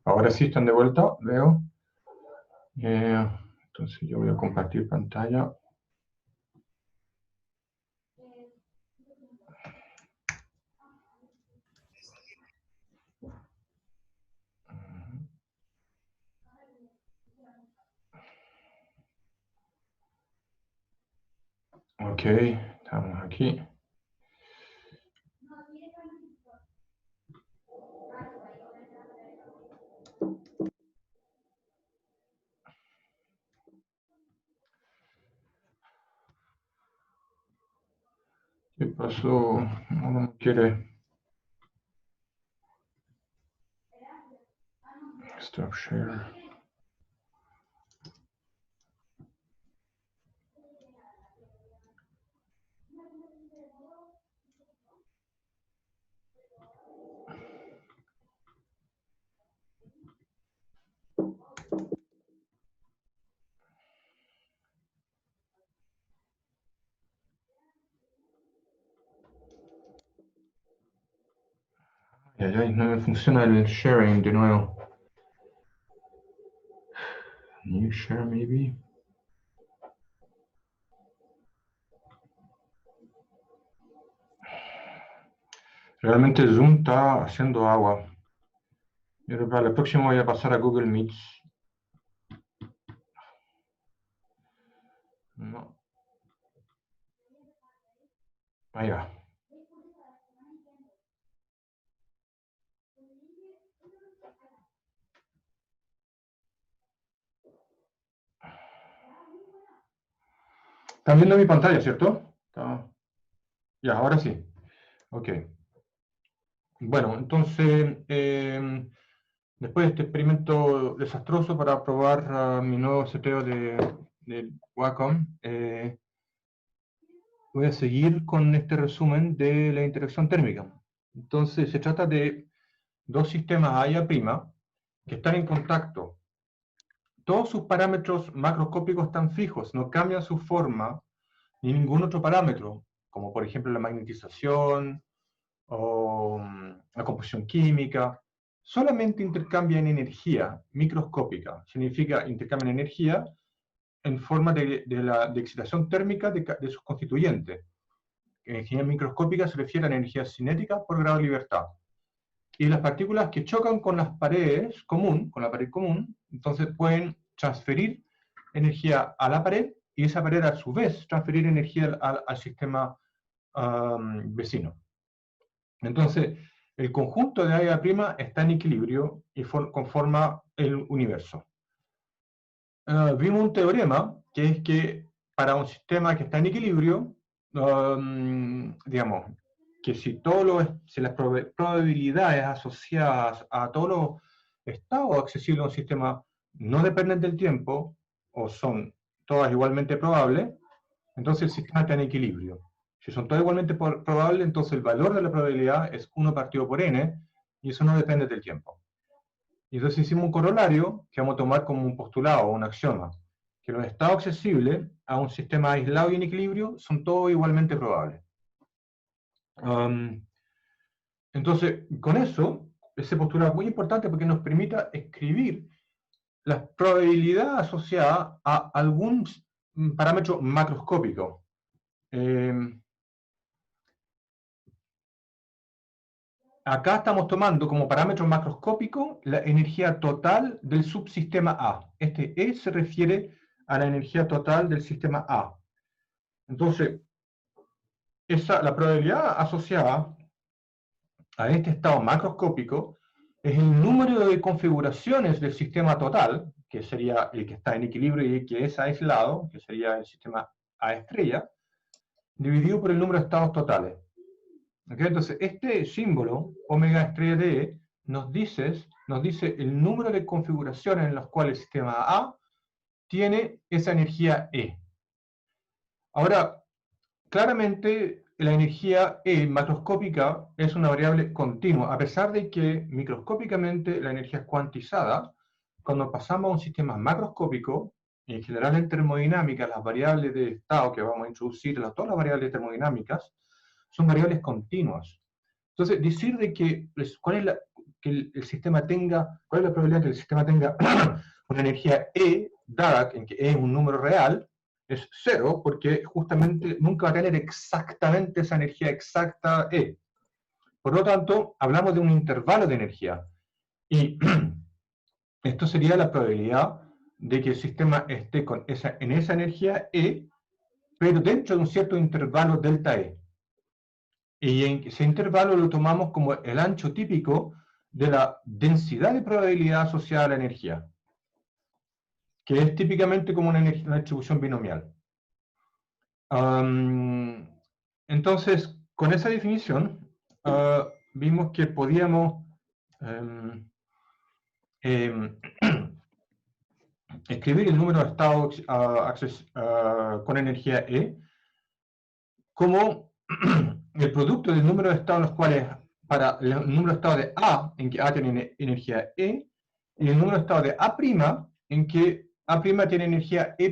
Ahora sí están de vuelta, veo. Entonces yo voy a compartir pantalla. Ok, estamos aquí. ¿Qué pasó? No me quiere. Stop share. Ay, no me funciona el sharing de nuevo. New share maybe. Realmente Zoom está haciendo agua. Yo creo que para la próxima voy a pasar a Google Meets. No. Ahí va. Están viendo mi pantalla, ¿cierto? Ya, ahora sí. Ok. Bueno, entonces, después de este experimento desastroso para probar mi nuevo seteo de Wacom, voy a seguir con este resumen de la interacción térmica. Entonces, se trata de dos sistemas A y A' que están en contacto. Todos sus parámetros macroscópicos están fijos, no cambian su forma ni ningún otro parámetro, como por ejemplo la magnetización o la composición química. Solamente intercambian energía microscópica, significa intercambian energía en forma de excitación térmica de sus constituyentes. En energía microscópica se refiere a la energía cinética por grado de libertad. Y las partículas que chocan con las paredes con la pared común, entonces pueden transferir energía a la pared y esa pared a su vez transferir energía al sistema vecino. Entonces, el conjunto de A y A' está en equilibrio y conforma el universo. Vimos un teorema que es que para un sistema que está en equilibrio, digamos, que si las probabilidades asociadas a todos los estados accesibles a un sistema no dependen del tiempo, o son todas igualmente probables, entonces el sistema está en equilibrio. Si son todas igualmente probables, entonces el valor de la probabilidad es 1 partido por n, y eso no depende del tiempo. Y entonces hicimos un corolario que vamos a tomar como un postulado o un axioma, que los estados accesibles a un sistema aislado y en equilibrio son todos igualmente probables. Entonces, con eso, ese postulado es muy importante porque nos permite escribir la probabilidad asociada a algún parámetro macroscópico. Acá estamos tomando como parámetro macroscópico la energía total del subsistema A. Este E se refiere a la energía total del sistema A. Entonces, la probabilidad asociada a este estado macroscópico es el número de configuraciones del sistema total, que sería el que está en equilibrio y el que es aislado, que sería el sistema A estrella, dividido por el número de estados totales. ¿Okay? Entonces, este símbolo, omega estrella de E, nos dice el número de configuraciones en las cuales el sistema A tiene esa energía E. Ahora, claramente la energía E macroscópica es una variable continua, a pesar de que microscópicamente la energía es cuantizada. Cuando pasamos a un sistema macroscópico, y en general en termodinámica, las variables de estado que vamos a introducir, todas las variables termodinámicas, son variables continuas. Entonces, decir de que, que el sistema tenga, cuál es la probabilidad que el sistema tenga una energía E, dada en que E es un número real, es 0, porque justamente nunca va a tener exactamente esa energía exacta E. Por lo tanto, hablamos de un intervalo de energía. Y esto sería la probabilidad de que el sistema esté en esa energía E, pero dentro de un cierto intervalo delta E. Y en ese intervalo lo tomamos como el ancho típico de la densidad de probabilidad asociada a la energía, que es típicamente como una distribución binomial. Entonces, con esa definición, vimos que podíamos escribir el número de estados con energía E como el producto del número de estados en los cuales, para el número de estados de A, en que A tiene energía E, y el número de estados de A', en que A' tiene energía E'.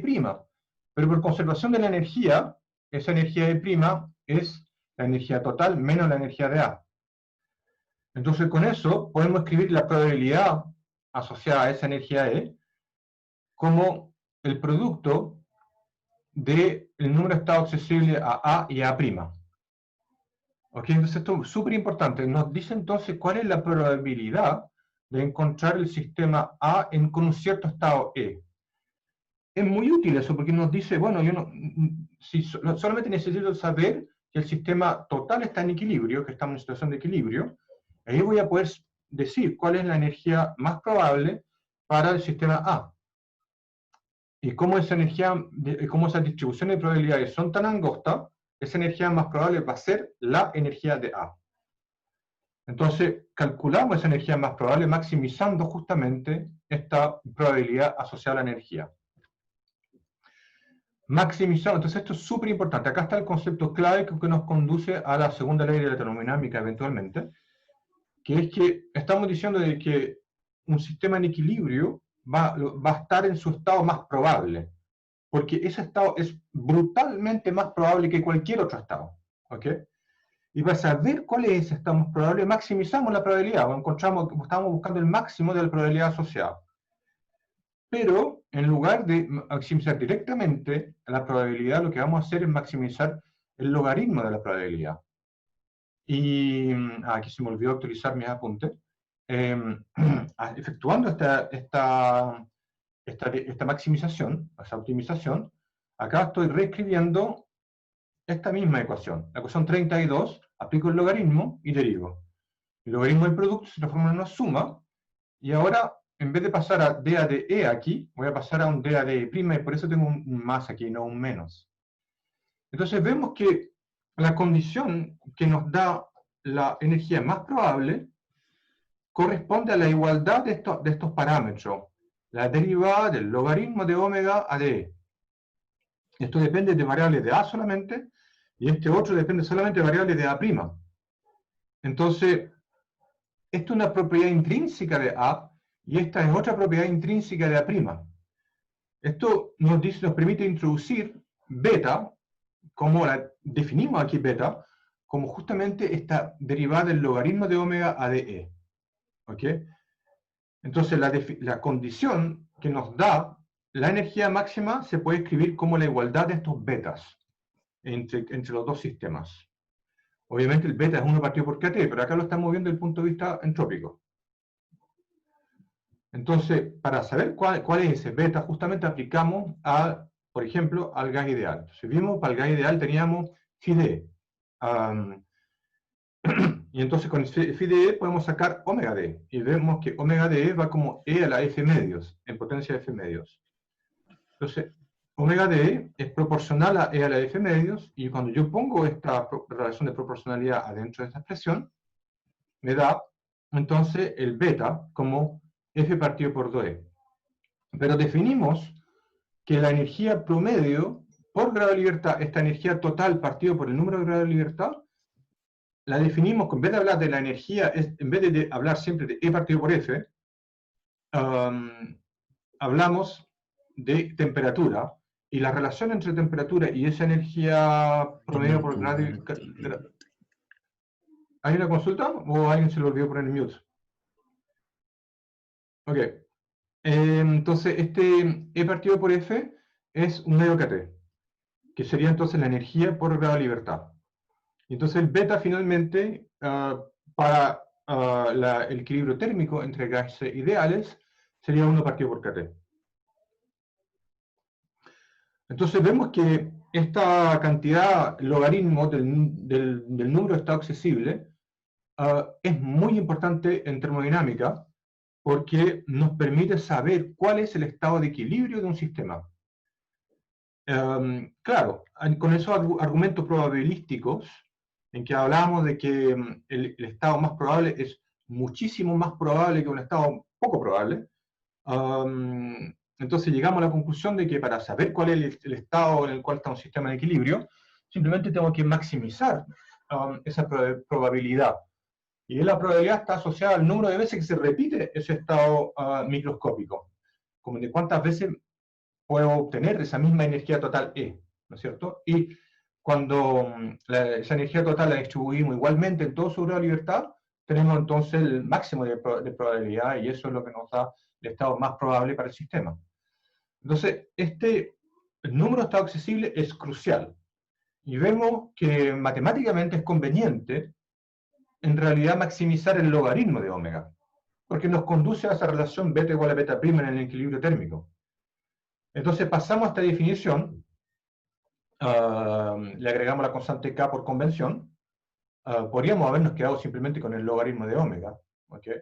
Pero por conservación de la energía, esa energía E' es la energía total menos la energía de A. Entonces, con eso podemos escribir la probabilidad asociada a esa energía E como el producto del número de estados accesible a A y A'. ¿Ok? Entonces esto es súper importante. Nos dice entonces cuál es la probabilidad de encontrar el sistema A con un cierto estado E. Es muy útil eso porque nos dice, bueno, yo no, si solamente necesito saber que el sistema total está en equilibrio, que estamos en situación de equilibrio, ahí voy a poder decir cuál es la energía más probable para el sistema A. Y cómo esa energía, cómo esas distribuciones de probabilidades son tan angostas, esa energía más probable va a ser la energía de A. Entonces, calculamos esa energía más probable maximizando justamente esta probabilidad asociada a la energía. Maximizamos, entonces esto es súper importante. Acá está el concepto clave que nos conduce a la segunda ley de la termodinámica eventualmente, que es que estamos diciendo de que un sistema en equilibrio va a estar en su estado más probable, porque ese estado es brutalmente más probable que cualquier otro estado. ¿Ok? Y para saber cuál es ese estado más probable, maximizamos la probabilidad, o estamos buscando el máximo de la probabilidad asociada. Pero, en lugar de maximizar directamente la probabilidad, lo que vamos a hacer es maximizar el logaritmo de la probabilidad. Y aquí se me olvidó actualizar mis apuntes. Efectuando esta maximización, esta optimización, acá estoy reescribiendo esta misma ecuación. La ecuación 32, aplico el logaritmo y derivo. El logaritmo del producto se transforma en una suma, y ahora, en vez de pasar a dA de E aquí, voy a pasar a un dA de E', y por eso tengo un más aquí, no un menos. Entonces vemos que la condición que nos da la energía más probable corresponde a la igualdad de estos parámetros, la derivada del logaritmo de omega a de E. Esto depende de variables de A solamente, y este otro depende solamente de variables de A'. Entonces, esto es una propiedad intrínseca de A, y esta es otra propiedad intrínseca de A'. Esto nos permite introducir beta, como la definimos aquí beta, como justamente esta derivada del logaritmo de omega a de E. ¿Ok? Entonces, la condición que nos da la energía máxima se puede escribir como la igualdad de estos betas entre los dos sistemas. Obviamente el beta es 1 partido por kT, pero acá lo estamos viendo desde el punto de vista entrópico. Entonces, para saber cuál es ese beta, justamente aplicamos, por ejemplo, al gas ideal. Entonces, vimos para el gas ideal teníamos phi d. Y entonces con phi de E podemos sacar omega d. Y vemos que omega de E va como E a la F medios, en potencia de F medios. Entonces, omega de E es proporcional a E a la F medios, y cuando yo pongo esta relación de proporcionalidad adentro de esta expresión, me da entonces el beta como F partido por 2E. Pero definimos que la energía promedio por grado de libertad, esta energía total partido por el número de grados de libertad, la definimos, en vez de hablar de la energía, en vez de hablar siempre de E partido por F, hablamos de temperatura, y la relación entre temperatura y esa energía promedio por grado de... ¿Hay una consulta o alguien se lo olvidó poner en mute? Ok. Entonces, este E partido por F es un medio kT, que sería entonces la energía por grado de libertad. Entonces, el beta finalmente, para el equilibrio térmico entre gases ideales, sería 1 partido por kT. Entonces, vemos que esta cantidad logaritmo del número de estado accesible es muy importante en termodinámica, porque nos permite saber cuál es el estado de equilibrio de un sistema. Claro, con esos argumentos probabilísticos, en que hablamos de que el estado más probable es muchísimo más probable que un estado poco probable, entonces llegamos a la conclusión de que para saber cuál es el estado en el cual está un sistema de equilibrio, simplemente tengo que maximizar esa probabilidad. Y la probabilidad está asociada al número de veces que se repite ese estado microscópico, como de cuántas veces puedo obtener esa misma energía total E, ¿no es cierto? Y cuando esa energía total la distribuimos igualmente en todo su grado de libertad, tenemos entonces el máximo de probabilidad, y eso es lo que nos da el estado más probable para el sistema. Entonces, el número de estado accesible es crucial. Y vemos que matemáticamente es conveniente en realidad maximizar el logaritmo de omega, porque nos conduce a esa relación beta igual a beta prima en el equilibrio térmico. Entonces pasamos a esta definición, le agregamos la constante k por convención, podríamos habernos quedado simplemente con el logaritmo de omega, ¿okay?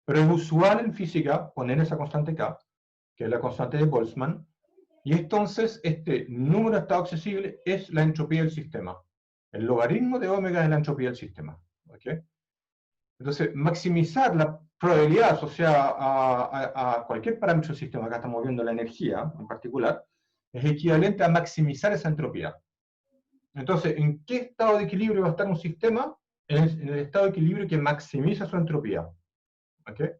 Pero es usual en física poner esa constante k, que es la constante de Boltzmann, y entonces este número de estado accesible es la entropía del sistema. El logaritmo de omega es la entropía del sistema, ¿okay? Entonces, maximizar la probabilidad asociada a cualquier parámetro del sistema, acá estamos viendo la energía en particular, es equivalente a maximizar esa entropía. Entonces, ¿en qué estado de equilibrio va a estar un sistema? En el estado de equilibrio que maximiza su entropía. ¿Okay?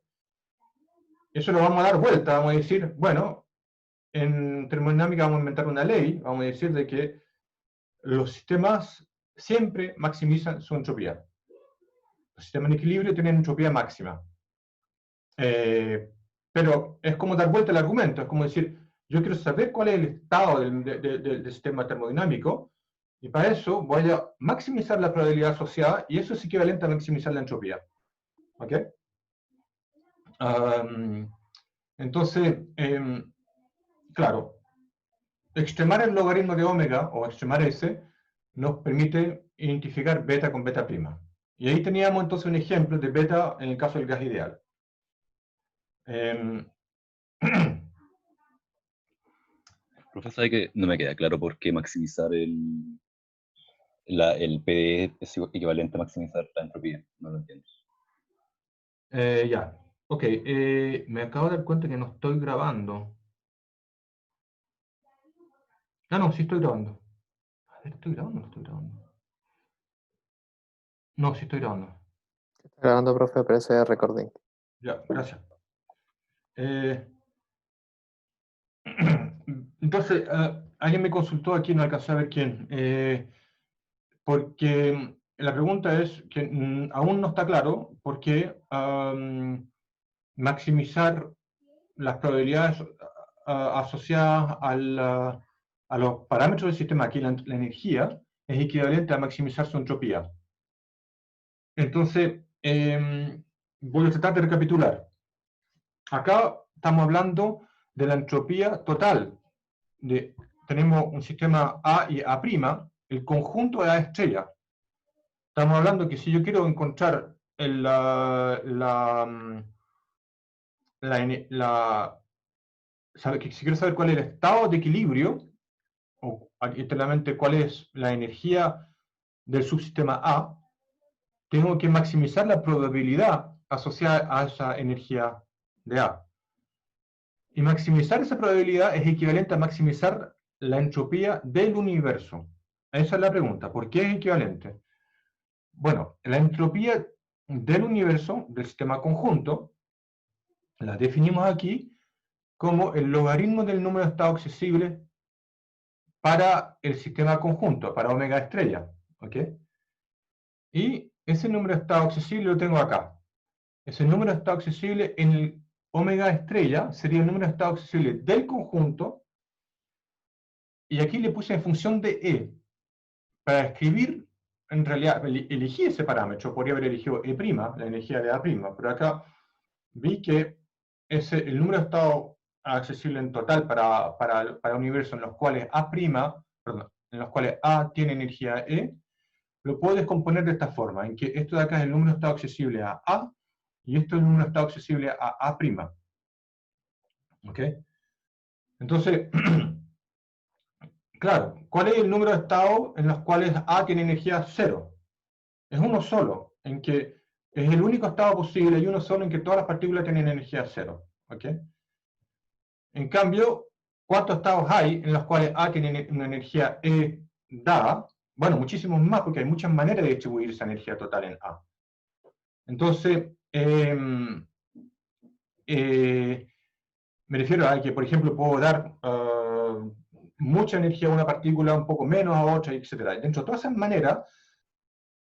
Eso lo vamos a dar vuelta, vamos a decir, bueno, en termodinámica vamos a inventar una ley, vamos a decir de que los sistemas siempre maximizan su entropía. Los sistemas en equilibrio tienen entropía máxima. Pero es como dar vuelta al argumento, es como decir, yo quiero saber cuál es el estado del sistema termodinámico, y para eso voy a maximizar la probabilidad asociada, y eso es equivalente a maximizar la entropía. ¿Ok? Entonces, claro, extremar el logaritmo de omega, o extremar ese, nos permite identificar beta con beta prima. Y ahí teníamos entonces un ejemplo de beta en el caso del gas ideal. Profesor, sabe que no me queda claro por qué maximizar el PD es equivalente a maximizar la entropía. No lo entiendo. Ya, ok, me acabo de dar cuenta que no estoy grabando. Ah, no, sí estoy grabando. A ver, ¿estoy grabando o no estoy grabando? No, sí estoy grabando. Está grabando, profe, aparece recording. Ya, gracias. Entonces, alguien me consultó aquí, no alcancé a ver quién, porque la pregunta es que aún no está claro por qué maximizar las probabilidades asociadas a los parámetros del sistema, aquí la energía, es equivalente a maximizar su entropía. Entonces, voy a tratar de recapitular. Acá estamos hablando de la entropía total. Tenemos un sistema A y A', el conjunto de A estrella. Estamos hablando que si yo quiero encontrar si quiero saber cuál es el estado de equilibrio, o literalmente cuál es la energía del subsistema A, tengo que maximizar la probabilidad asociada a esa energía de A. Y maximizar esa probabilidad es equivalente a maximizar la entropía del universo. Esa es la pregunta. ¿Por qué es equivalente? Bueno, la entropía del universo, del sistema conjunto, la definimos aquí como el logaritmo del número de estados accesibles para el sistema conjunto, para omega estrella. ¿Ok? Y ese número de estado accesible lo tengo acá. Ese número de estado accesible en el omega estrella sería el número de estados accesibles del conjunto, y aquí le puse en función de E. Para escribir, en realidad, elegí ese parámetro, podría haber elegido E', la energía de A', pero acá vi que el número de estados accesibles en total para universos en los cuales perdón, en los cuales A tiene energía E, lo puedo descomponer de esta forma, en que esto de acá es el número de estados accesible a A, y esto es el número de estados accesible a A'. ¿Ok? Entonces, claro, ¿cuál es el número de estados en los cuales A tiene energía 0? Es uno solo, en que es el único estado posible y uno solo en que todas las partículas tienen energía 0. ¿Ok? En cambio, ¿cuántos estados hay en los cuales A tiene una energía E dada? Bueno, muchísimos más, porque hay muchas maneras de distribuir esa energía total en A. Entonces, me refiero a que, por ejemplo, puedo dar mucha energía a una partícula, un poco menos a otra, etc. Dentro de todas esas maneras,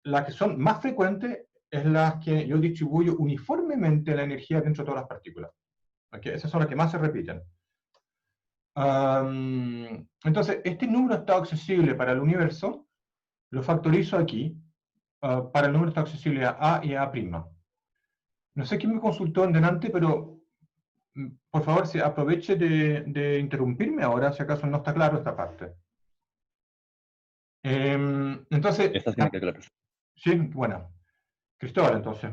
las que son más frecuentes es las que yo distribuyo uniformemente la energía dentro de todas las partículas. ¿Okay? Esas son las que más se repiten. Entonces, este número de estado accesible para el universo lo factorizo aquí para el número de estado accesible a A y a A'. No sé quién me consultó en delante, pero por favor, aproveche de interrumpirme ahora, si acaso no está claro esta parte. Entonces, Esta tiene que claro. sí, bueno, Cristóbal, entonces.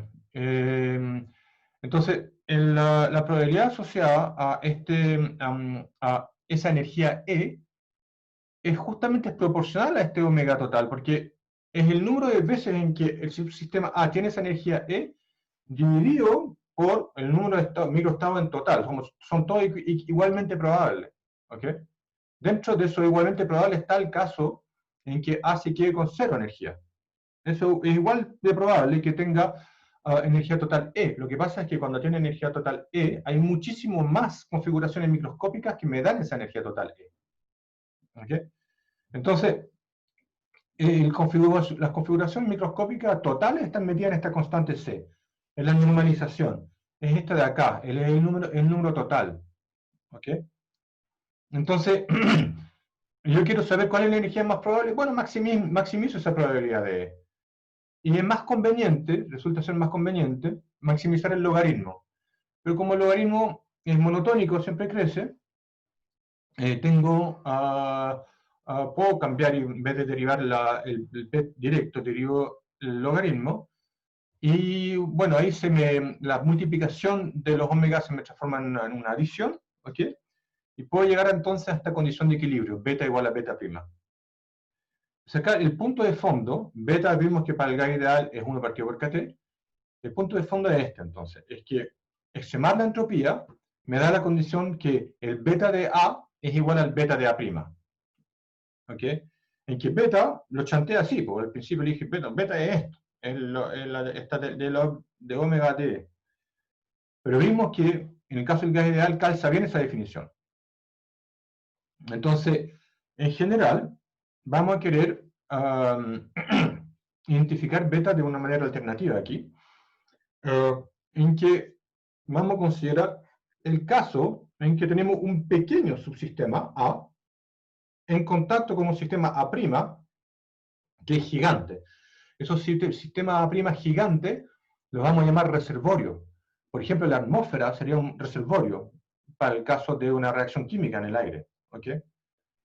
Entonces, la probabilidad asociada a esa energía E es justamente proporcional a este omega total, porque es el número de veces en que el subsistema A tiene esa energía E dividido por el número de microestados en total. Son todos igualmente probables. ¿Okay? Dentro de eso igualmente probable está el caso en que A se quede con cero energía. Eso es igual de probable que tenga energía total E. Lo que pasa es que cuando tiene energía total E, hay muchísimo más configuraciones microscópicas que me dan esa energía total E. ¿Okay? Entonces, las configuraciones microscópicas totales están metidas en esta constante C, en la normalización. Es esta de acá, el número total. ¿Ok? Entonces, yo quiero saber cuál es la energía más probable. Bueno, maximizo esa probabilidad de E. Y es más conveniente, resulta ser más conveniente, maximizar el logaritmo. Pero como el logaritmo es monotónico, siempre crece, puedo cambiar, y en vez de derivar el p directo, derivo el logaritmo, y bueno, ahí la multiplicación de los omegas se me transforma en una adición, ¿ok? Y puedo llegar entonces a esta condición de equilibrio, beta igual a beta prima. O sea, acá el punto de fondo, beta vimos que para el gas ideal es 1 partido por kT, el punto de fondo es este entonces, es que extremar la entropía me da la condición que el beta de A es igual al beta de A'. ¿Ok? En que beta lo chantea así, porque al principio le dije beta es esto, esta de omega d. Pero vimos que en el caso del gas ideal calza bien esa definición. Entonces, en general, vamos a querer identificar beta de una manera alternativa aquí, en que vamos a considerar el caso en que tenemos un pequeño subsistema A en contacto con un sistema A', que es gigante. Esos sistemas A' gigantes los vamos a llamar reservorios. Por ejemplo, la atmósfera sería un reservorio para el caso de una reacción química en el aire. ¿Okay?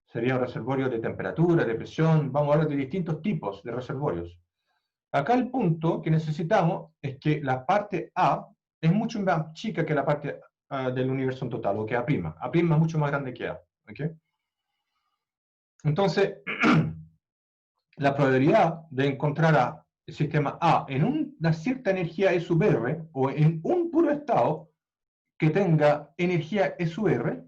Sería un reservorio de temperatura, de presión, vamos a hablar de distintos tipos de reservorios. Acá el punto que necesitamos es que la parte A es mucho más chica que la parte del universo en total, o que A'. A' es mucho más grande que A. ¿Okay? Entonces, la probabilidad de encontrar a el sistema A en una cierta energía E sub R, o en un puro estado que tenga energía E sub R,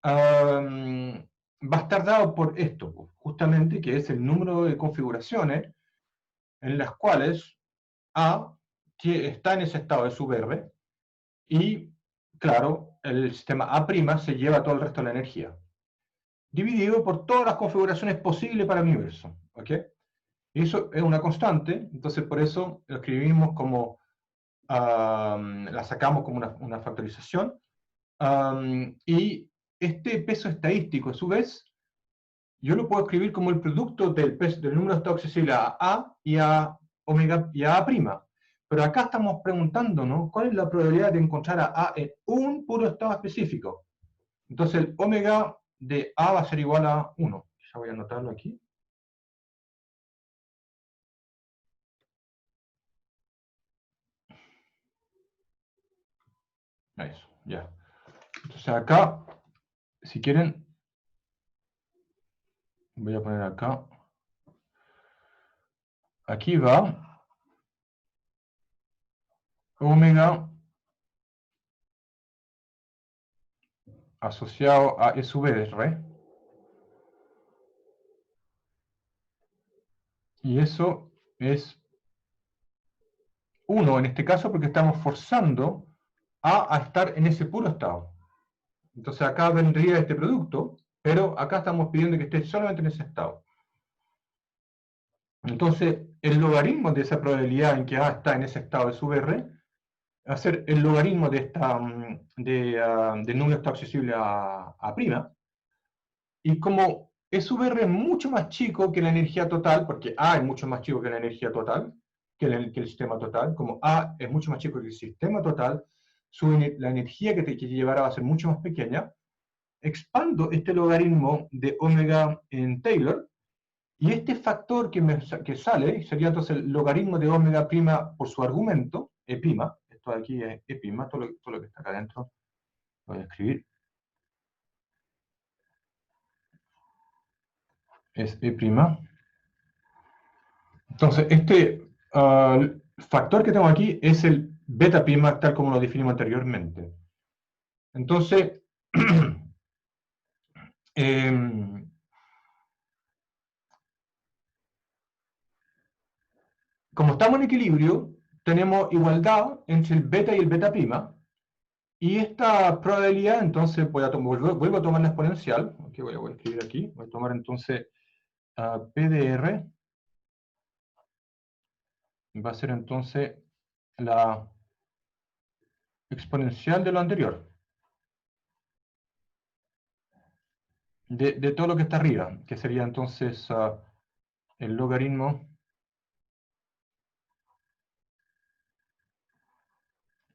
va a estar dado por esto, justamente, que es el número de configuraciones en las cuales A está en ese estado E sub R, y, claro, el sistema A' se lleva todo el resto de la energía, dividido por todas las configuraciones posibles para el universo. ¿Ok? Eso es una constante, entonces por eso lo escribimos como la sacamos como una factorización, y este peso estadístico, a su vez, yo lo puedo escribir como el producto del número de estados accesible a A y a omega y a A'. Pero acá estamos preguntándonos cuál es la probabilidad de encontrar a A en un puro estado específico. Entonces el omega de A va a ser igual a 1. Ya voy a anotarlo aquí. Eso, ya. Entonces acá, si quieren, voy a poner acá. Aquí va omega asociado a E sub R. Y eso es 1 en este caso porque estamos forzando a estar en ese puro estado. Entonces acá vendría este producto, pero acá estamos pidiendo que esté solamente en ese estado. Entonces, el logaritmo de esa probabilidad en que A está en ese estado de sub R va a ser el logaritmo de del número de estado accesible a prima. Y como E sub R es mucho más chico que la energía total, porque A es mucho más chico que la energía total, que el sistema total, como A es mucho más chico que el sistema total, la energía que llevará va a ser mucho más pequeña. Expando este logaritmo de omega en Taylor, y este factor que sale sería entonces el logaritmo de omega prima por su argumento, E prima, esto de aquí es E prima, todo lo que está acá adentro, lo voy a escribir, es E prima. Entonces, este factor que tengo aquí es el beta prima, tal como lo definimos anteriormente. Entonces, como estamos en equilibrio, tenemos igualdad entre el beta y el beta prima, y esta probabilidad, entonces, vuelvo a tomar la exponencial, okay, voy a escribir aquí, voy a tomar entonces P de R, va a ser entonces la exponencial de lo anterior, de todo lo que está arriba, que sería entonces el logaritmo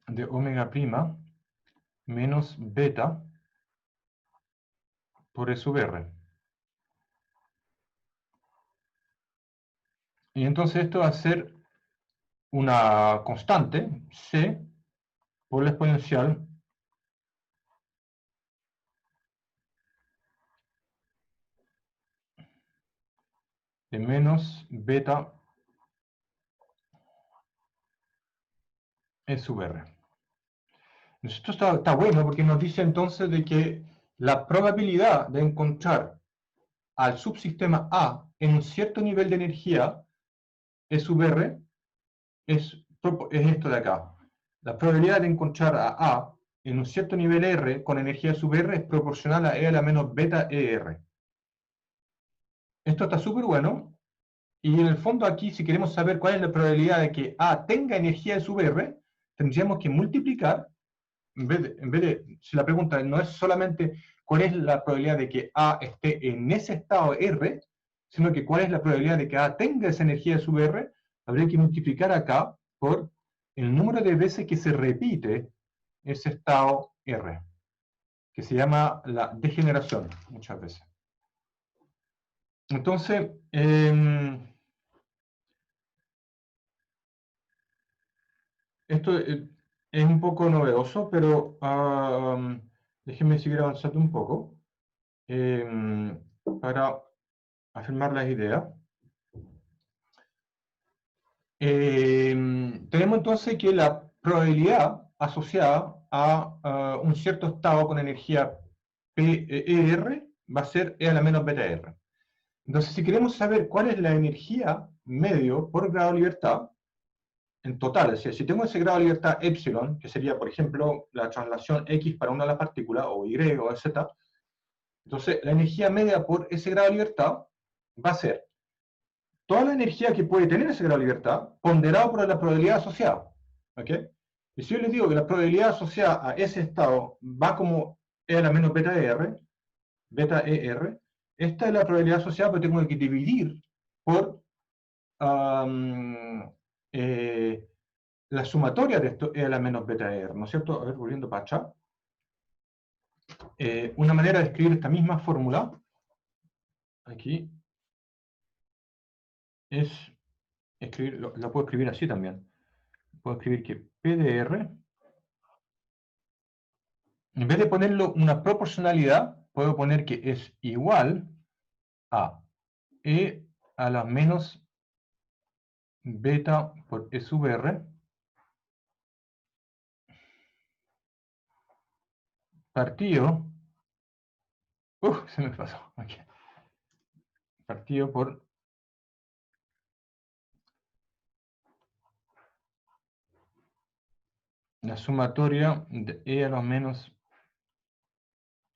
de omega prima menos beta por E sub R. Y entonces esto va a ser una constante, C, por la exponencial de menos beta E sub R. Esto está bueno porque nos dice entonces de que la probabilidad de encontrar al subsistema A en un cierto nivel de energía E sub R es esto de acá. La probabilidad de encontrar a A en un cierto nivel R con energía sub R es proporcional a E a la menos beta ER. Esto está súper bueno. Y en el fondo aquí, si queremos saber cuál es la probabilidad de que A tenga energía sub R, tendríamos que multiplicar, si la pregunta no es solamente cuál es la probabilidad de que A esté en ese estado R, sino que cuál es la probabilidad de que A tenga esa energía sub R, habría que multiplicar acá por el número de veces que se repite ese estado R, que se llama la degeneración muchas veces. Entonces, esto es un poco novedoso, pero déjenme seguir avanzando un poco para afirmar las ideas. Tenemos entonces que la probabilidad asociada a un cierto estado con energía PER va a ser E a la menos beta R. Entonces, si queremos saber cuál es la energía medio por grado de libertad, en total, es decir, si tengo ese grado de libertad epsilon, que sería, por ejemplo, la traslación X para una de las partículas, o Y o Z, entonces la energía media por ese grado de libertad va a ser toda la energía que puede tener ese grado de libertad ponderado por la probabilidad asociada. ¿Okay? Y si yo les digo que la probabilidad asociada a ese estado va como E a la menos beta ER, esta es la probabilidad asociada, pero tengo que dividir por la sumatoria de esto E a la menos beta ER, ¿no es cierto? A ver, volviendo para atrás. Una manera de escribir esta misma fórmula, aquí, es escribir, la puedo escribir así también. Puedo escribir que P de R, en vez de ponerlo una proporcionalidad, puedo poner que es igual a E a la menos beta por E sub R partido, se me pasó, aquí, partido por la sumatoria de E a la menos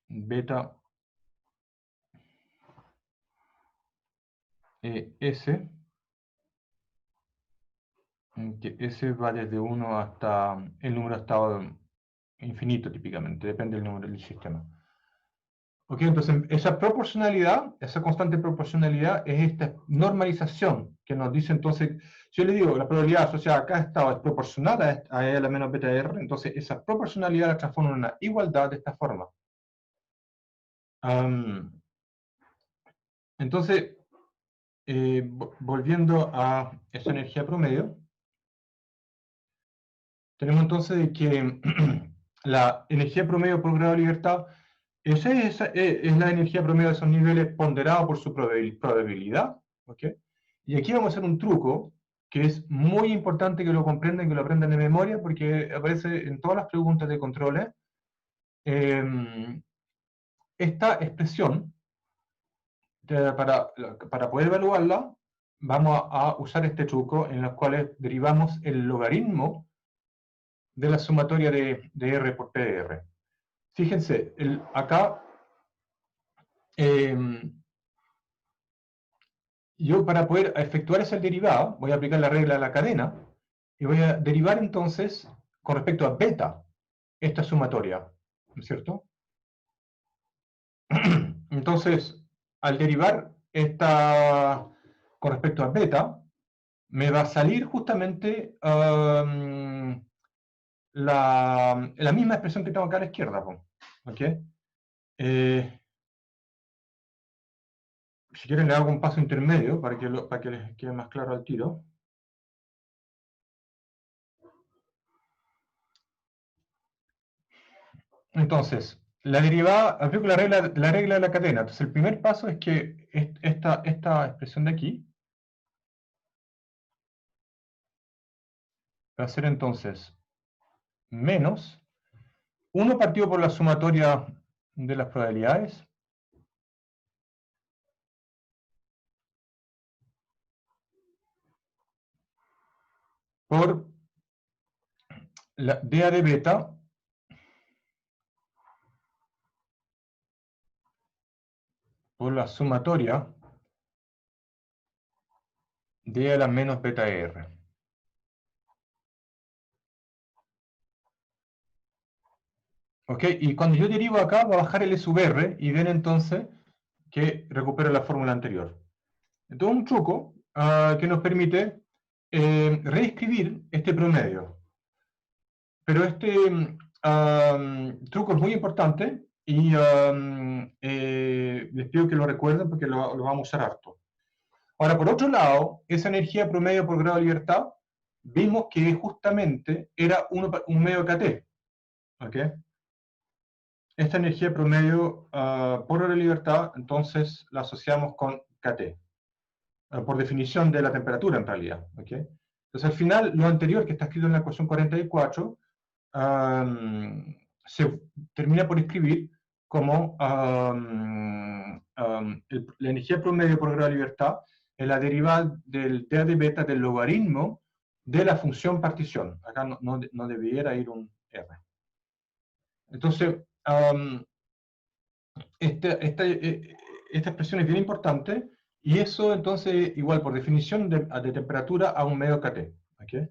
beta S, que S va desde 1 hasta el número de estado infinito típicamente, depende del número del sistema. Ok, entonces esa proporcionalidad, esa constante proporcionalidad es esta normalización que nos dice entonces, si yo le digo la probabilidad asociada a cada estado es proporcional a E a la menos beta R, entonces esa proporcionalidad la transforma en una igualdad de esta forma. Entonces, volviendo a esa energía promedio, tenemos entonces de que la energía promedio por grado de libertad, esa es la energía promedio de esos niveles ponderado por su probabilidad. ¿Okay? Y aquí vamos a hacer un truco que es muy importante que lo comprendan, que lo aprendan de memoria, porque aparece en todas las preguntas de controles. Esta expresión, para poder evaluarla, vamos a usar este truco en los cuales derivamos el logaritmo de la sumatoria de R por P de R. Fíjense, acá yo para poder efectuar esa derivada voy a aplicar la regla de la cadena y voy a derivar entonces con respecto a beta esta sumatoria, ¿no es cierto? Entonces, al derivar esta con respecto a beta, me va a salir justamente la misma expresión que tengo acá a la izquierda. ¿Ok? Si quieren le hago un paso intermedio para que les quede más claro al tiro. Entonces, la derivada, aplico la regla de la cadena. Entonces, el primer paso es que esta expresión de aquí va a ser entonces menos 1 partido por la sumatoria de las probabilidades por la dA de beta por la sumatoria de a la menos beta R. ¿Ok? Y cuando yo derivo acá, va a bajar el E sub R y ven entonces que recupero la fórmula anterior. Entonces, un truco que nos permite reescribir este promedio. Pero este truco es muy importante y les pido que lo recuerden porque lo vamos a usar harto. Ahora, por otro lado, esa energía promedio por grado de libertad, vimos que justamente era un medio KT. ¿Ok? Esta energía promedio por grado de libertad, entonces la asociamos con KT. Por definición de la temperatura en realidad. ¿Okay? Entonces al final, lo anterior que está escrito en la ecuación 44, se termina por escribir como la energía promedio por grado de libertad es la derivada del dA de beta del logaritmo de la función partición. Acá no debiera ir un R. Entonces, esta expresión es bien importante y eso entonces igual por definición de temperatura a un medio KT. ¿Okay?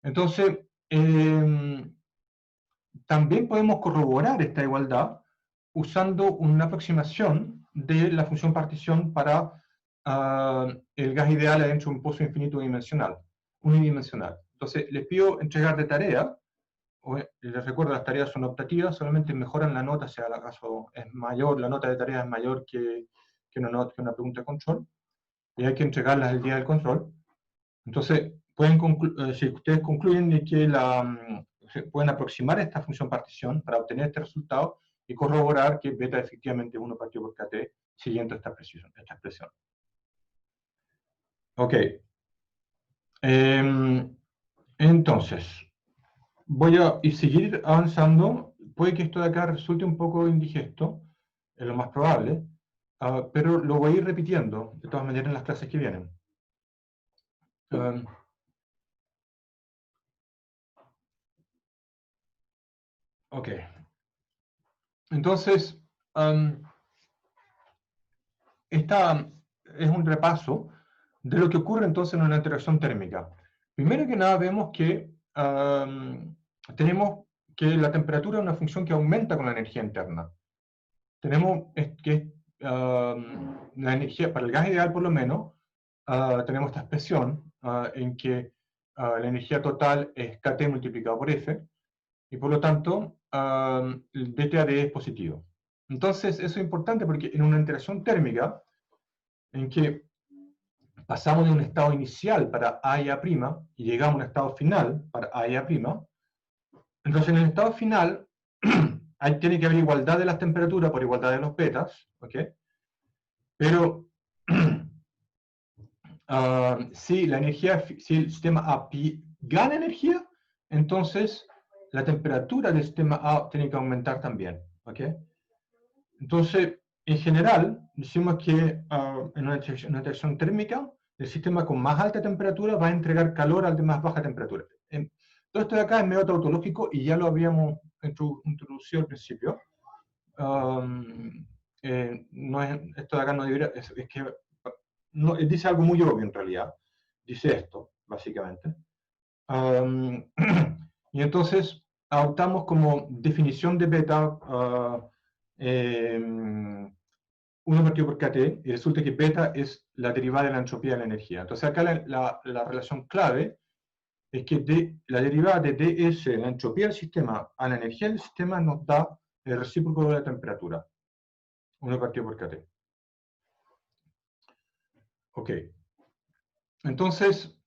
Entonces, también podemos corroborar esta igualdad usando una aproximación de la función partición para el gas ideal adentro de un pozo infinito unidimensional. Entonces, les pido entregar de tarea. Les recuerdo, las tareas son optativas, solamente mejoran la nota, si acaso es mayor, la nota de tarea es mayor que una pregunta de control, y hay que entregarlas el día del control. Entonces, si ustedes concluyen de que pueden aproximar esta función partición para obtener este resultado y corroborar que beta efectivamente es 1 partido por KT siguiendo esta expresión. Ok. Entonces, voy a seguir avanzando. Puede que esto de acá resulte un poco indigesto, es lo más probable, pero lo voy a ir repitiendo, de todas maneras, en las clases que vienen. Ok. Entonces, esta es un repaso de lo que ocurre entonces en una interacción térmica. Primero que nada vemos que tenemos que la temperatura es una función que aumenta con la energía interna. Tenemos que la energía, para el gas ideal por lo menos, tenemos esta expresión en que la energía total es kT multiplicado por F, y por lo tanto el dTAD es positivo. Entonces eso es importante porque en una interacción térmica, en que pasamos de un estado inicial para A y A' y llegamos a un estado final para A y A', entonces en el estado final tiene que haber igualdad de las temperaturas por igualdad de los betas, ¿ok? Pero si el sistema A gana energía, entonces la temperatura del sistema A tiene que aumentar también, ¿ok? Entonces, en general, decimos que en una interacción térmica, el sistema con más alta temperatura va a entregar calor al de más baja temperatura. Todo esto de acá es medio tautológico y ya lo habíamos introducido al principio. Esto de acá no debería, es que dice algo muy obvio en realidad. Dice esto, básicamente. Y entonces adoptamos como definición de beta 1 partido por KT, y resulta que beta es la derivada de la entropía de la energía. Entonces acá la relación clave es que la derivada de ds, la entropía del sistema, a la energía del sistema nos da el recíproco de la temperatura, 1 partido por KT. Ok. Entonces,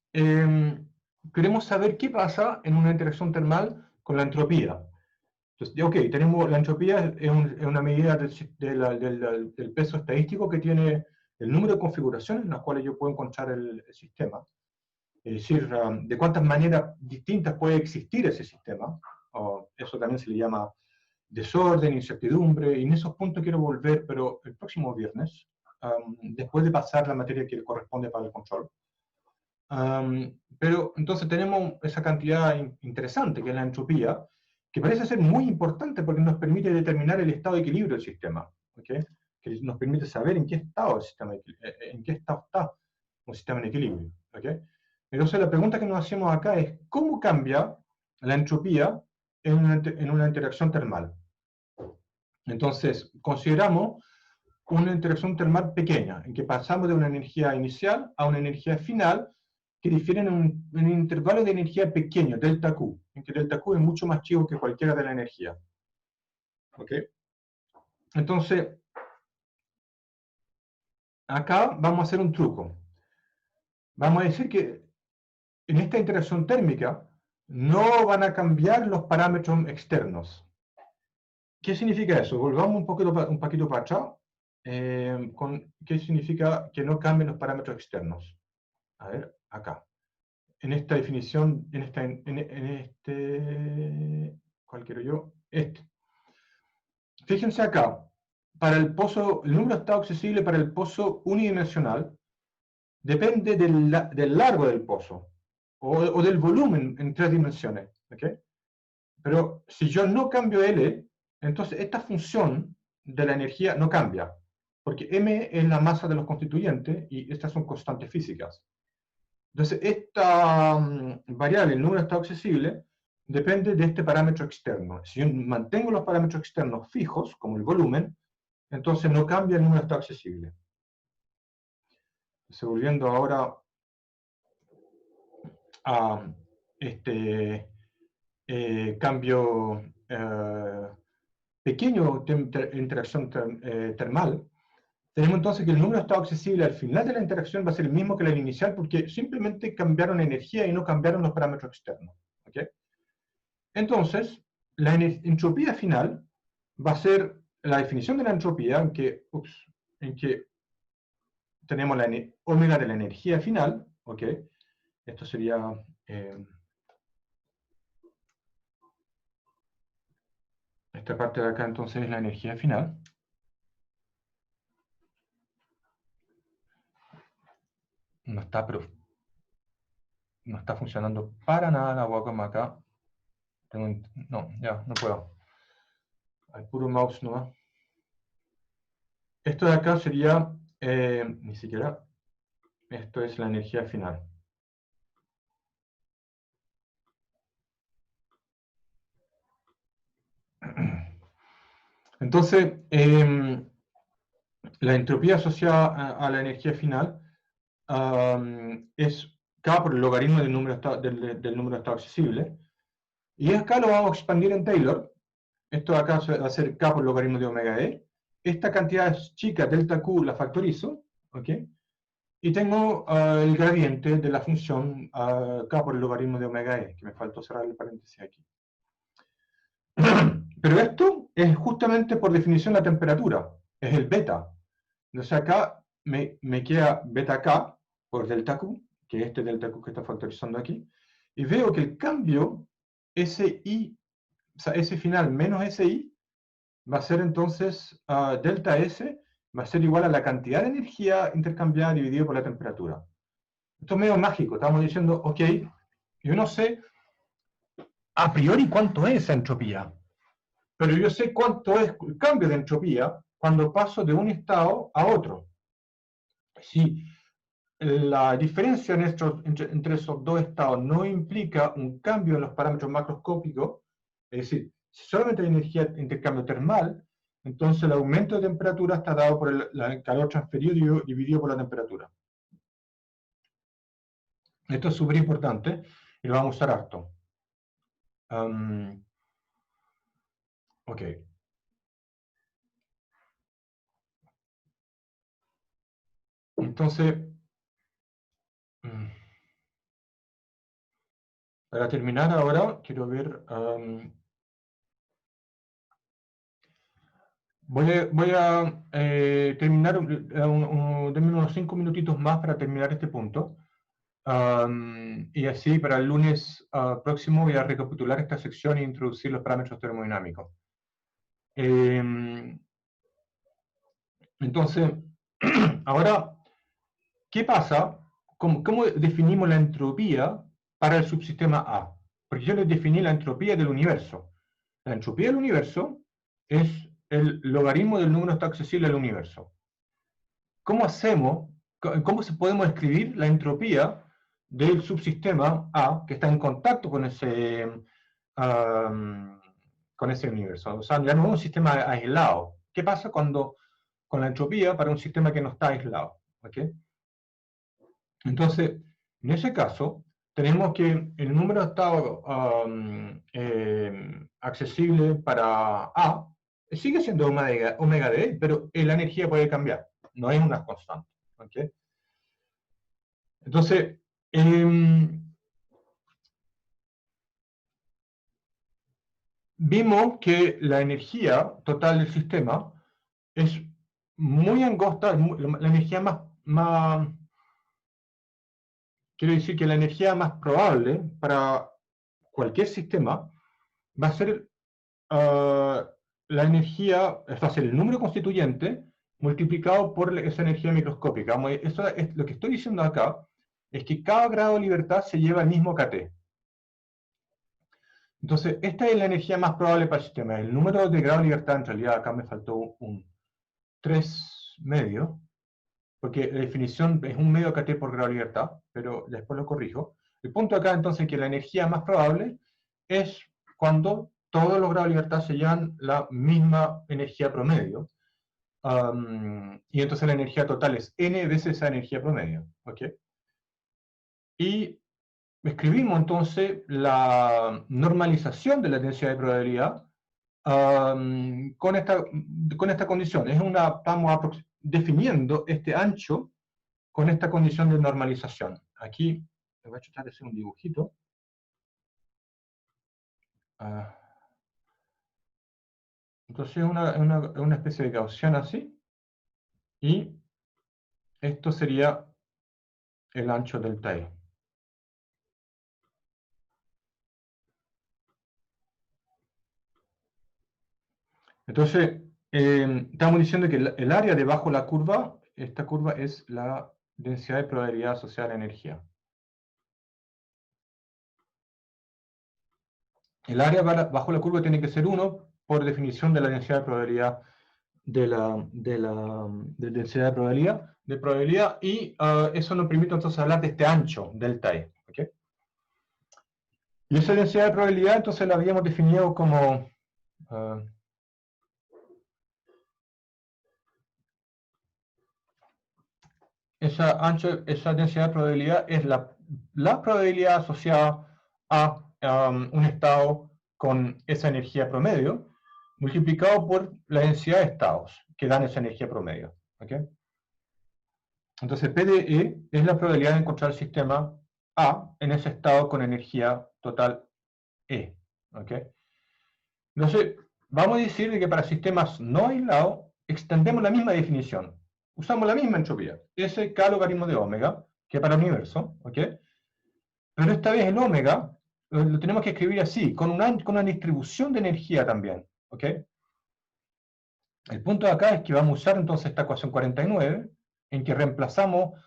queremos saber qué pasa en una interacción termal con la entropía. Entonces, ok, tenemos la entropía, es una medida del peso estadístico que tiene el número de configuraciones en las cuales yo puedo encontrar el sistema. Es decir, de cuántas maneras distintas puede existir ese sistema. Eso también se le llama desorden, incertidumbre, y en esos puntos quiero volver, pero el próximo viernes, después de pasar la materia que corresponde para el control. Pero entonces tenemos esa cantidad interesante que es la entropía, que parece ser muy importante porque nos permite determinar el estado de equilibrio del sistema, ¿okay? Que nos permite saber en qué estado está un sistema en equilibrio, ¿okay? Entonces la pregunta que nos hacemos acá es ¿cómo cambia la entropía en una interacción termal? Entonces consideramos una interacción termal pequeña, en que pasamos de una energía inicial a una energía final que difieren en un intervalo de energía pequeño, delta Q, en que delta Q es mucho más chico que cualquiera de la energía. ¿Ok? Entonces, acá vamos a hacer un truco. Vamos a decir que en esta interacción térmica no van a cambiar los parámetros externos. ¿Qué significa eso? Volvamos un poquito para atrás. ¿Qué significa que no cambien los parámetros externos? A ver, acá. En esta definición, ¿cuál quiero yo? Fíjense acá, para el pozo, el número de estado accesible para el pozo unidimensional depende del largo del pozo, o del volumen en 3 dimensiones, ¿ok? Pero si yo no cambio L, entonces esta función de la energía no cambia, porque M es la masa de los constituyentes, y estas son constantes físicas. Entonces, esta variable, el número de estado accesible, depende de este parámetro externo. Si yo mantengo los parámetros externos fijos, como el volumen, entonces no cambia el número de estado accesible. Entonces, volviendo ahora a este cambio pequeño de interacción termal, tenemos entonces que el número de estado accesible al final de la interacción va a ser el mismo que el inicial porque simplemente cambiaron energía y no cambiaron los parámetros externos. ¿Okay? Entonces, la entropía final va a ser la definición de la entropía en que tenemos la omega de la energía final, ¿ok? Esto sería esta parte de acá entonces es la energía final. No está funcionando para nada la Wacom acá. No, ya, no puedo. Al puro mouse nomás. Esto de acá sería, ni siquiera, esto es la energía final. Entonces, la entropía asociada a la energía final es K por el logaritmo del número de estado accesible. Y acá lo vamos a expandir en Taylor. Esto de acá va a ser K por el logaritmo de omega E. Esta cantidad chica, delta Q, la factorizo. ¿Ok? Y tengo el gradiente de la función K por el logaritmo de omega E, que me faltó cerrar el paréntesis aquí. Pero esto es justamente por definición la temperatura, es el beta. Entonces acá me queda beta K por delta Q, que es este delta Q que está factorizando aquí, y veo que el cambio SI, o sea, S final menos SI, va a ser entonces delta S, va a ser igual a la cantidad de energía intercambiada dividido por la temperatura. Esto es medio mágico, estamos diciendo, ok, yo no sé a priori cuánto es esa entropía, pero yo sé cuánto es el cambio de entropía cuando paso de un estado a otro. Si la diferencia entre esos dos estados no implica un cambio en los parámetros macroscópicos, es decir, si solamente hay energía de intercambio termal, entonces el aumento de temperatura está dado por el calor transferido dividido por la temperatura. Esto es súper importante y lo vamos a usar harto. Ok. Entonces, para terminar ahora, quiero ver... voy a terminar, denme unos 5 minutitos más para terminar este punto. Y así para el lunes próximo voy a recapitular esta sección e introducir los parámetros termodinámicos. Entonces, ahora, ¿qué pasa? ¿Cómo definimos la entropía para el subsistema A? Porque yo les definí la entropía del universo. La entropía del universo es el logaritmo del número de estado accesible al universo. ¿Cómo hacemos, cómo podemos escribir la entropía del subsistema A que está en contacto con ese universo? O sea, ya no es un sistema aislado. ¿Qué pasa con la entropía para un sistema que no está aislado? ¿Okay? Entonces, en ese caso, tenemos que el número de estado accesible para A sigue siendo omega de, pero la energía puede cambiar, no es una constante. ¿Okay? Entonces, vimos que la energía total del sistema es muy angosta, la energía más quiero decir que la energía más probable para cualquier sistema va a ser la energía, va a ser el número constituyente multiplicado por esa energía microscópica. Eso es, lo que estoy diciendo acá es que cada grado de libertad se lleva el mismo kT. Entonces, esta es la energía más probable para el sistema. El número de grado de libertad, en realidad acá me faltó un 3 medio, porque la definición es un medio kT por grado de libertad, pero después lo corrijo. El punto acá entonces es que la energía más probable es cuando todos los grados de libertad se llevan la misma energía promedio. Y entonces la energía total es n veces esa energía promedio. ¿Okay? Y escribimos entonces la normalización de la densidad de probabilidad con esta condición. Estamos definiendo este ancho con esta condición de normalización. Aquí le voy a tratar de hacer un dibujito. Entonces es una especie de Gaussian así. Y esto sería el ancho delta E. Entonces, estamos diciendo que el área debajo de la curva, esta curva es la densidad de probabilidad asociada a la energía. El área bajo la curva tiene que ser 1 por definición de la densidad de probabilidad de densidad de probabilidad, y eso nos permite entonces hablar de este ancho, delta E. ¿Okay? Y esa densidad de probabilidad entonces la habíamos definido como esa densidad de probabilidad es la probabilidad asociada a un estado con esa energía promedio, multiplicado por la densidad de estados que dan esa energía promedio. ¿Okay? Entonces, PDE es la probabilidad de encontrar el sistema A en ese estado con energía total E. ¿Okay? Entonces, vamos a decir que para sistemas no aislados, extendemos la misma definición. Usamos la misma entropía, S K logaritmo de omega, que para el universo, ¿ok? Pero esta vez el omega lo tenemos que escribir así, con una distribución de energía también, ¿ok? El punto de acá es que vamos a usar entonces esta ecuación 49, en que reemplazamos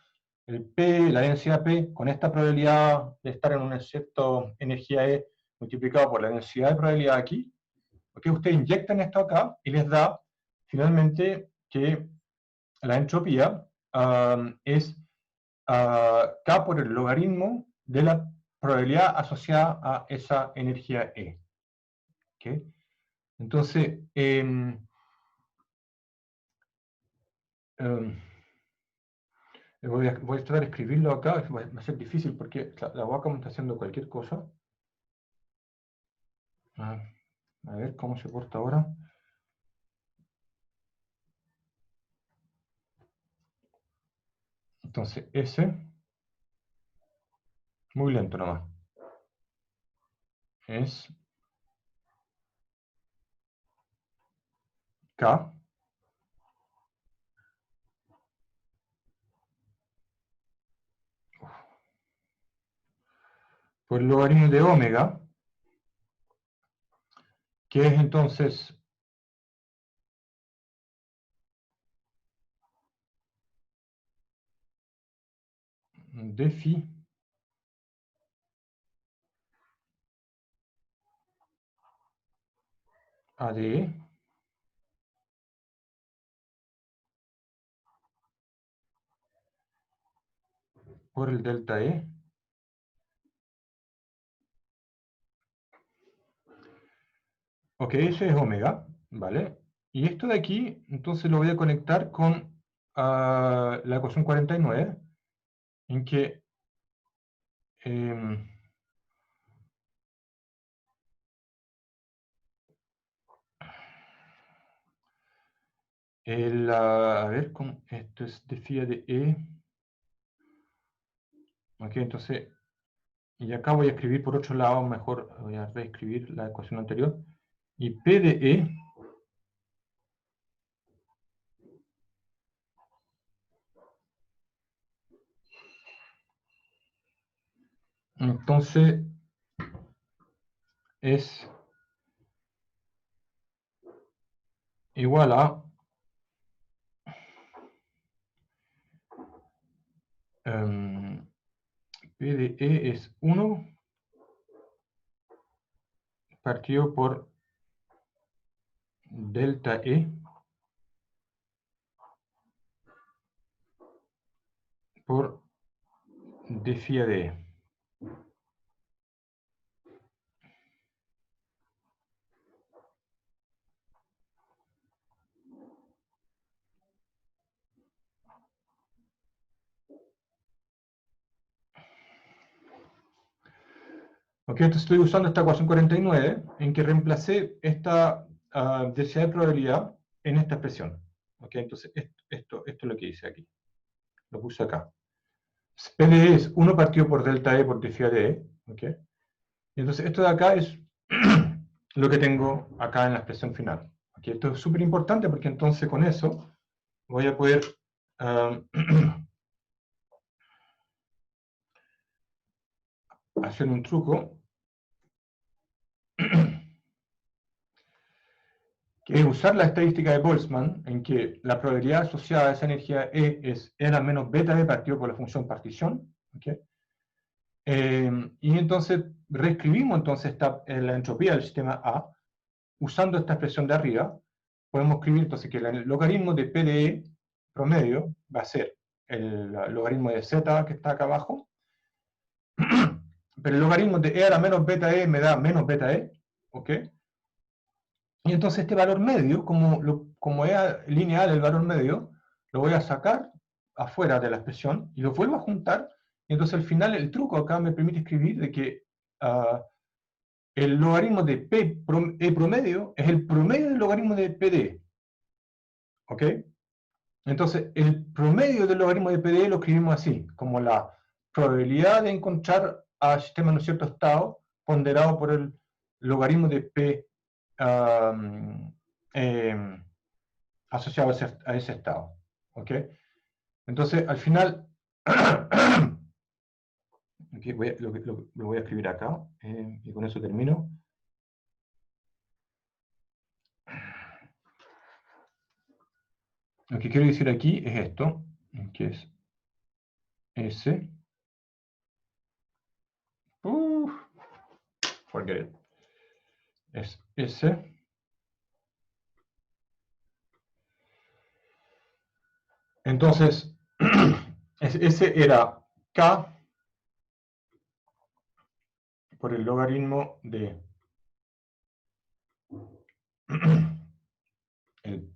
el P, la densidad P, con esta probabilidad de estar en una cierta energía E multiplicado por la densidad de probabilidad aquí. ¿Ok? Ustedes inyectan esto acá y les da finalmente que la entropía es K por el logaritmo de la probabilidad asociada a esa energía E. ¿Okay? Entonces, voy a tratar de escribirlo acá, va a ser difícil porque la Wacom está haciendo cualquier cosa. A ver cómo se porta ahora. Entonces, S, muy lento nomás, es K por el logaritmo de omega, que es entonces de phi a de por el delta E. Ok, ese es omega, ¿vale? Y esto de aquí, entonces lo voy a conectar con la ecuación 49, en que em, a ver, esto es de phi a de E. Ok, entonces, y acá voy a escribir por otro lado, mejor voy a reescribir la ecuación anterior. Y P de E entonces es igual a P de E es 1 partido por delta E por d phi a de E. Ok, entonces estoy usando esta ecuación 49 en que reemplacé esta densidad de probabilidad en esta expresión. Ok, entonces esto es lo que hice aquí. Lo puse acá. PDE es 1 partido por delta E por definición de E. Ok. Y entonces esto de acá es lo que tengo acá en la expresión final. Ok, esto es súper importante porque entonces con eso voy a poder hacer un truco que es usar la estadística de Boltzmann, en que la probabilidad asociada a esa energía E es E a la menos beta E partido por la función partición. ¿Okay? Y entonces reescribimos entonces la entropía del sistema A, usando esta expresión de arriba. Podemos escribir entonces que el logaritmo de PDE promedio va a ser el logaritmo de Z que está acá abajo, pero el logaritmo de E a la menos beta E me da menos beta E, ¿ok? Y entonces este valor medio, como es lineal el valor medio, lo voy a sacar afuera de la expresión y lo vuelvo a juntar, y entonces al final el truco acá me permite escribir de que el logaritmo de E promedio es el promedio del logaritmo de PD. ¿Ok? Entonces, el promedio del logaritmo de PD lo escribimos así, como la probabilidad de encontrar al sistema en un cierto estado ponderado por el logaritmo de P asociado a ese estado. ¿Ok? Entonces, al final, okay, lo voy a escribir acá, y con eso termino. Lo que quiero decir aquí es esto, que es S. Forget it. Es S. Entonces, ese era K por el logaritmo de el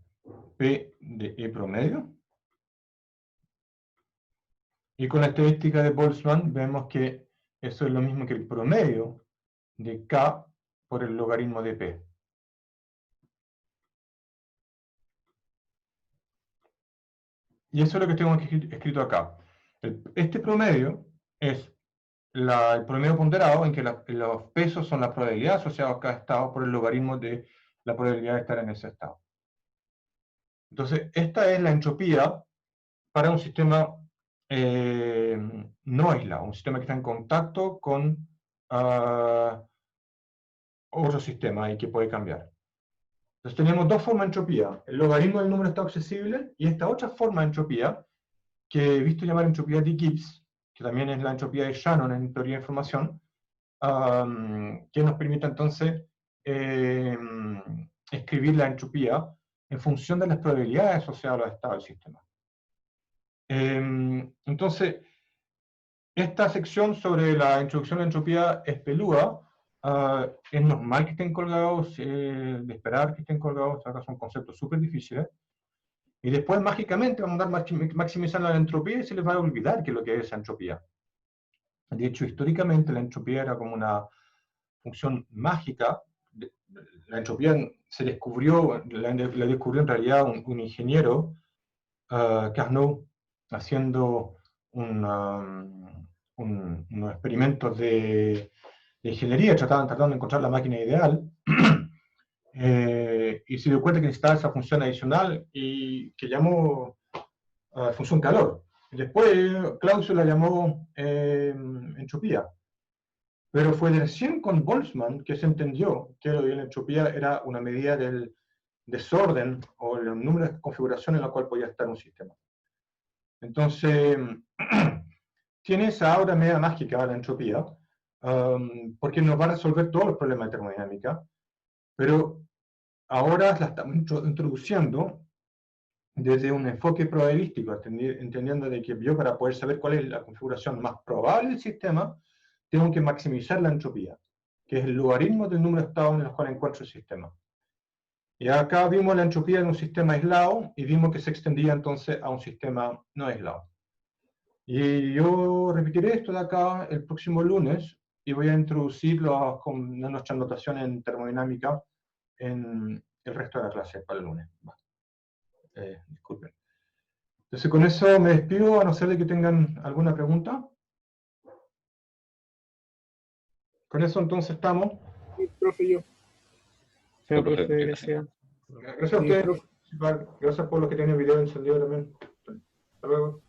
P de E promedio. Y con la estadística de Boltzmann vemos que eso es lo mismo que el promedio de K por el logaritmo de P. Y eso es lo que tengo escrito acá. Este promedio es el promedio ponderado en que los pesos son la probabilidad asociada a cada estado por el logaritmo de la probabilidad de estar en ese estado. Entonces, esta es la entropía para un sistema no aislado, un sistema que está en contacto con otro sistema y que puede cambiar. Entonces tenemos dos formas de entropía, el logaritmo del número de estados accesibles y esta otra forma de entropía, que he visto llamar entropía de Gibbs, que también es la entropía de Shannon en teoría de información, que nos permite entonces escribir la entropía en función de las probabilidades asociadas a los estados del sistema. Entonces, esta sección sobre la introducción a la entropía es peluda. Es normal que estén colgados, de esperar que estén colgados, acá son conceptos súper difíciles. Y después, mágicamente, vamos a andar maximizando la entropía y se les va a olvidar qué es lo que es esa entropía. De hecho, históricamente la entropía era como una función mágica. La entropía se descubrió, la descubrió en realidad un ingeniero, Carnot, haciendo unos experimentos de ingeniería, tratando de encontrar la máquina ideal, y se dio cuenta que necesitaba esa función adicional y que llamó función calor. Y después Clausius la llamó entropía. Pero fue recién con Boltzmann que se entendió que la entropía era una medida del desorden o el número de configuraciones en la cual podía estar un sistema. Entonces, tiene esa aura media mágica la entropía, porque nos va a resolver todos los problemas de termodinámica, pero ahora la estamos introduciendo desde un enfoque probabilístico, entendiendo de que yo, para poder saber cuál es la configuración más probable del sistema, tengo que maximizar la entropía, que es el logaritmo del número de estados en los cuales encuentro el sistema. Y acá vimos la entropía en un sistema aislado y vimos que se extendía entonces a un sistema no aislado. Y yo repetiré esto de acá el próximo lunes y voy a introducir nuestra notación en termodinámica en el resto de la clase para el lunes. Disculpen. Entonces con eso me despido, a no ser de que tengan alguna pregunta. Con eso entonces estamos. Sí, profe, yo. Chao, profe, profe, muchas gracias. Gracias a ustedes. Gracias por los que tienen el video encendido también. Hasta luego.